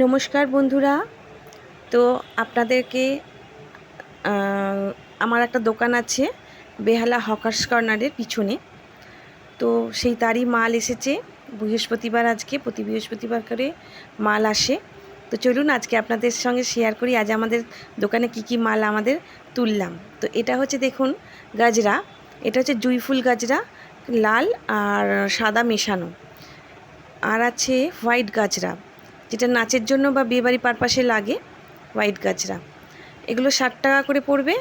নমস্কার বন্ধুরা। তো আপনাদেরকে আমার একটা দোকান আছে বেহালা হকার্স কর্নারের পিছনে। তো সেই তারই মাল এসেছে বৃহস্পতিবার, আজকে প্রতি বৃহস্পতিবার করে মাল আসে। তো চলুন আজকে আপনাদের সঙ্গে শেয়ার করি আজ আমাদের দোকানে কি কি মাল আমাদের তুললাম। তো এটা হচ্ছে দেখুন গাজরা, এটা হচ্ছে জুঁই ফুল গাজরা, লাল আর সাদা মেশানো। আর আছে হোয়াইট গাজরা, যেটা নাচের জন্য বা বিয়েবাড়ি পারপাসে লাগে, হোয়াইট গাজরা। এগুলো 60 টাকা করে পড়বে,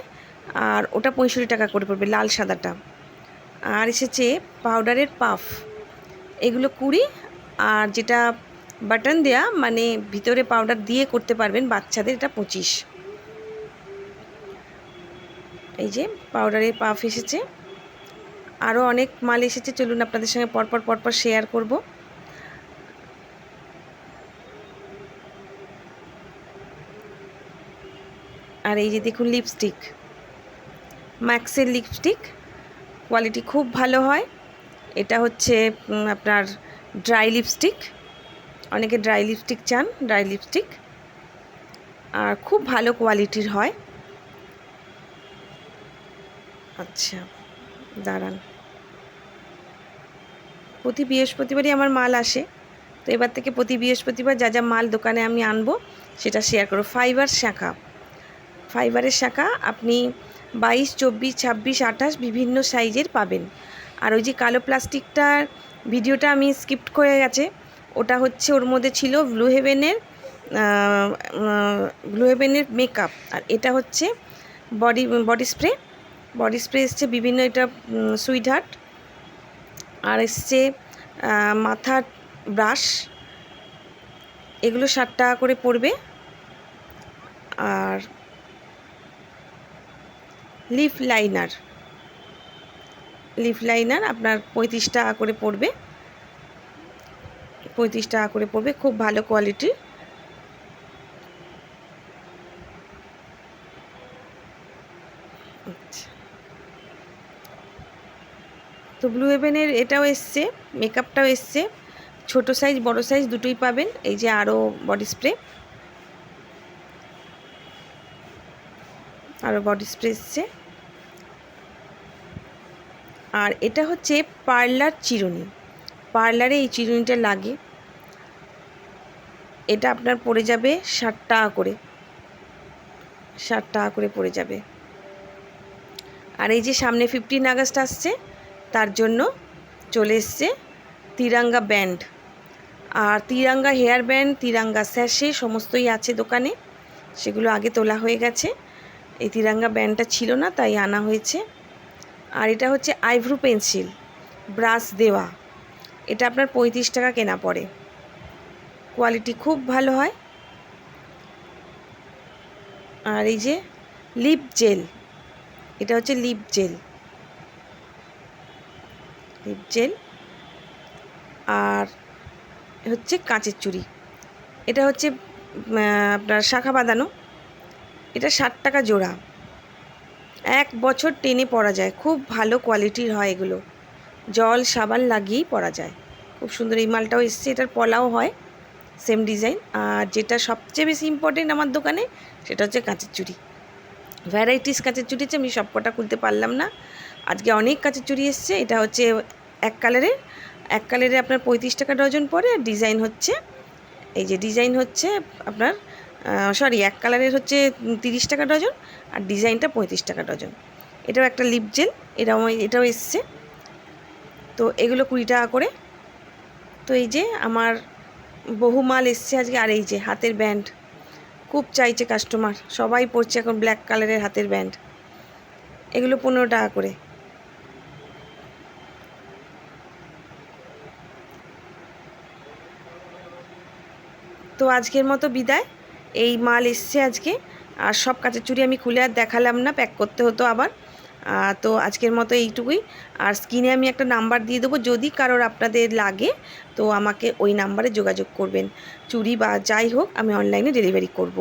আর ওটা 65 টাকা করে পড়বে, লাল সাদাটা। আর এসেছে পাউডারের পাফ, এগুলো 20, আর যেটা বাটন দেয়া মানে ভিতরে পাউডার দিয়ে করতে পারবেন বাচ্চাদের, এটা 25। এই যে পাউডারের পাফ এসেছে, আরও অনেক মাল এসেছে, চলুন আপনাদের সঙ্গে পরপর শেয়ার করব। আর এই যে দেখুন লিপস্টিক, ম্যাক্সের লিপস্টিক, কোয়ালিটি খুব ভালো হয়। এটা হচ্ছে আপনার ড্রাই লিপস্টিক, অনেকে ড্রাই লিপস্টিক চান, ড্রাই লিপস্টিক, আর খুব ভালো কোয়ালিটির হয়। আচ্ছা দাঁড়ান, প্রতি বৃহস্পতিবারই আমার মাল আসে, তো এবার থেকে প্রতি বৃহস্পতিবার যা যা মাল দোকানে আমি আনবো সেটা শেয়ার করব। ফাইবারের শাখা আপনি 22, 24, 26, 28 বিভিন্ন সাইজের পাবেন। আর ওই যে কালো প্লাস্টিকটার ভিডিওটা আমি স্কিপ করে গেছে, ওটা হচ্ছে ওর মধ্যে ছিল ব্লু হেভেনের মেকআপ। আর এটা হচ্ছে বডি স্প্রে এসছে বিভিন্ন, এটা সুইট হার্ট। আর এসছে মাথার ব্রাশ, এগুলো 60 টাকা করে পড়বে। আর লিপ লাইনার আপনার 35 টাকা করে পড়বে, 35 টাকা করে পড়বে, খুব ভালো কোয়ালিটি। আচ্ছা, তো ব্লু হেভেনের এটাও এসছে, মেকআপটাও এসছে, ছোট সাইজ বড় সাইজ দুটোই পাবেন। এই যে আরও বডি স্প্রে এসছে। আর এটা হচ্ছে পার্লার চিরুনি, পার্লারে এই চিরুনিটা লাগে, এটা আপনার পড়ে যাবে 60 টাকা করে, 60 টাকা করে পড়ে যাবে। আর এই যে সামনে 15 আগস্ট আসছে, তার জন্য চলে এসছে তিরঙ্গা ব্যান্ড, আর Tiranga hair band, Tiranga sachet সমস্তই আছে দোকানে, সেগুলো আগে তোলা হয়ে গেছে। এই তিরঙ্গা ব্যান্ডটা ছিল না, তাই আনা হয়েছে। আর এটা হচ্ছে আইব্রো পেন্সিল ব্রাশ দেওয়া, এটা আপনার 35 টাকা কেনা পড়ে, কোয়ালিটি খুব ভালো হয়। আর এই যে লিপ জেল, এটা হচ্ছে লিপ জেল। আর হচ্ছে কাঁচের চুড়ি, এটা হচ্ছে আপনার শাখা বাঁধানো, এটা 60 টাকা জোড়া, 1 বছর টেনে পরা যায়, খুব ভালো কোয়ালিটির হয় এগুলো, জল সাবান লাগিয়েই পরা যায়, খুব সুন্দর। এই মালটাও এসছে, এটার পলাও হয় সেম ডিজাইন। আর যেটা সবচেয়ে বেশি ইম্পর্টেন্ট আমার দোকানে, সেটা হচ্ছে কাঁচের চুড়ি, ভ্যারাইটিস কাঁচের চুড়ি আছে, আমি সব কটা খুলতে পারলাম না, আজকে অনেক কাঁচের চুড়ি এসছে। এটা হচ্ছে এক কালারে আপনার 35 টাকা ডজন পড়ে। আর ডিজাইন হচ্ছে, এই যে ডিজাইন হচ্ছে আপনার এক কালারের হচ্ছে 30 টাকা ডজন, আর ডিজাইনটা 35 টাকা ডজন। এটাও একটা লিপ জেল, এটাও এসছে, তো এগুলো 20 টাকা করে। তো এই যে আমার বহু মাল এসছে আজকে। আর এই যে হাতের ব্যান্ড, খুব চাইছে কাস্টমার, সবাই পরছে এখন ব্ল্যাক কালারের হাতের ব্যান্ড, এগুলো 15 টাকা করে। তো আজকের মতো বিদায়, এই মাল এসছে আজকে। আর সব কাঁচের চুড়ি আমি খুলে আর দেখালাম না, প্যাক করতে হতো আবার। তো আজকের মতো এইটুকুই। আর স্ক্রিনে আমি একটা নাম্বার দিয়ে দেবো, যদি কারোর আপনাদের লাগে তো আমাকে ওই নাম্বারে যোগাযোগ করবেন, চুড়ি বা যাই হোক আমি অনলাইনে ডেলিভারি করব।